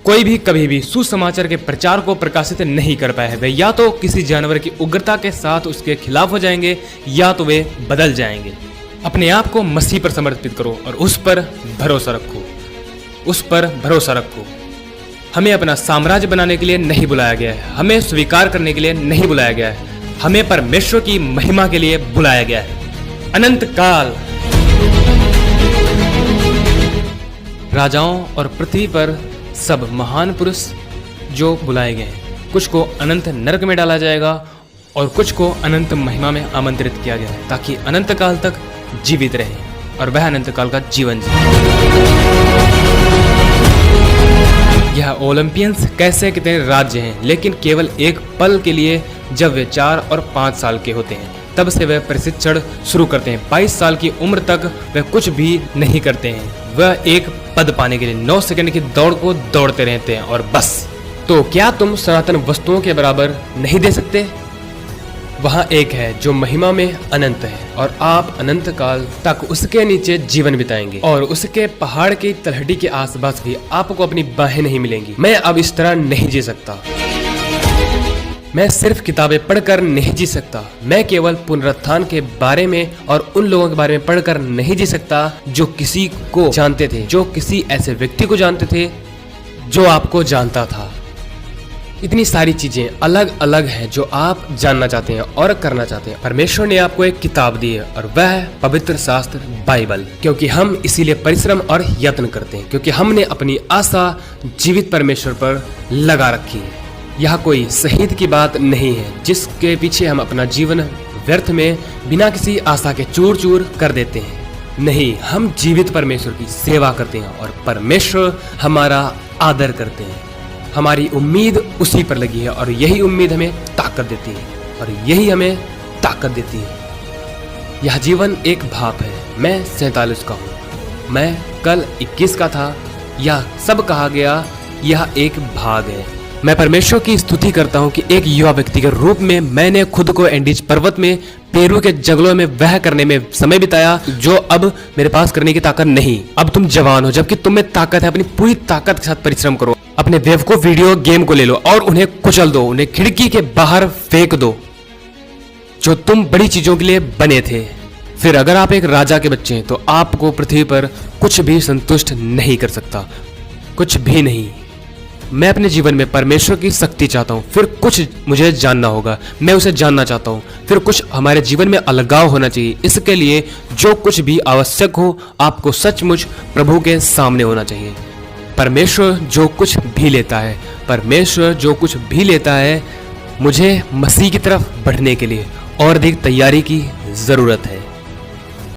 कोई भी कभी भी सुसमाचार के प्रचार को प्रकाशित नहीं कर पाए हैं। वे या तो किसी जानवर की उग्रता के साथ उसके खिलाफ हो जाएंगे या तो वे बदल जाएंगे। अपने आप को मसीह पर समर्पित करो और उस पर भरोसा रखो, उस पर भरोसा रखो। हमें अपना साम्राज्य बनाने के लिए नहीं बुलाया गया है, हमें स्वीकार करने के लिए नहीं बुलाया गया है, हमें परमेश्वर की महिमा के लिए बुलाया गया है। अनंत काल राजाओं और पृथ्वी पर सब महान पुरुष जो बुलाए गए हैं, कुछ को अनंत नरक में डाला जाएगा और कुछ को अनंत महिमा में आमंत्रित किया गया है, ताकि अनंत काल तक जीवित रहे और वह अनंत काल का जीवन जिए। यह ओलंपियंस कैसे कितने राज्य हैं, लेकिन केवल एक पल के लिए जब वे 4 और 5 साल के होते हैं, तब से वे प्रशिक्षण शुरू करते हैं। 22 साल की उम्र तक वे कुछ भी नहीं करते हैं, वह एक पद पाने के लिए 9 सेकंड की दौड़ को दौड़ते रहते हैं और बस। तो क्या तुम सनातन वस्तुओं के बराबर नहीं दे सकते? वहाँ एक है जो महिमा में अनंत है और आप अनंत काल तक उसके नीचे जीवन बिताएंगे और उसके पहाड़ की तलहटी के आसपास भी आपको अपनी बाहें नहीं मिलेंगी। मैं अब इस तरह नहीं जी सकता, मैं सिर्फ किताबें पढ़कर नहीं जी सकता, मैं केवल पुनरुत्थान के बारे में और उन लोगों के बारे में पढ़कर नहीं जी सकता जो किसी को जानते थे, जो किसी ऐसे व्यक्ति को जानते थे जो आपको जानता था। इतनी सारी चीजें अलग अलग हैं जो आप जानना चाहते हैं और करना चाहते हैं। परमेश्वर ने आपको एक किताब दी है और वह है पवित्र शास्त्र बाइबल। क्योंकि हम इसीलिए परिश्रम और यत्न करते हैं, क्योंकि हमने अपनी आशा जीवित परमेश्वर पर लगा रखी है। यह कोई शहीद की बात नहीं है जिसके पीछे हम अपना जीवन व्यर्थ में बिना किसी आशा के चूर चूर कर देते हैं। नहीं, हम जीवित परमेश्वर की सेवा करते हैं और परमेश्वर हमारा आदर करते हैं। हमारी उम्मीद उसी पर लगी है और यही उम्मीद हमें ताकत देती है और यही हमें ताकत देती है। यह जीवन एक भाप है। मैं 47 का हूँ, मैं कल 21 का था। यह सब कहा गया, यह एक भाग है। मैं परमेश्वर की स्तुति करता हूँ कि एक युवा व्यक्ति के रूप में मैंने खुद को एंडीज पर्वत में पेरू के जंगलों में वह करने में समय बिताया जो अब मेरे पास करने की ताकत नहीं। अब तुम जवान हो, जबकि तुम में ताकत है। अपनी पूरी ताकत के साथ परिश्रम करो। अपने बेवकूफ वीडियो गेम को ले लो और उन्हें कुचल दो, उन्हें खिड़की के बाहर फेंक दो जो तुम बड़ी चीजों के लिए बने थे। फिर अगर आप एक राजा के बच्चे हैं तो आपको पृथ्वी पर कुछ भी संतुष्ट नहीं कर सकता, कुछ भी नहीं। मैं अपने जीवन में परमेश्वर की शक्ति चाहता हूँ, फिर कुछ मुझे जानना होगा, मैं उसे जानना चाहता हूँ। फिर कुछ हमारे जीवन में अलगाव होना चाहिए। इसके लिए जो कुछ भी आवश्यक हो आपको सचमुच प्रभु के सामने होना चाहिए। परमेश्वर जो कुछ भी लेता है, परमेश्वर जो कुछ भी लेता है, मुझे मसीह की तरफ बढ़ने के लिए और अधिक तैयारी की जरूरत है।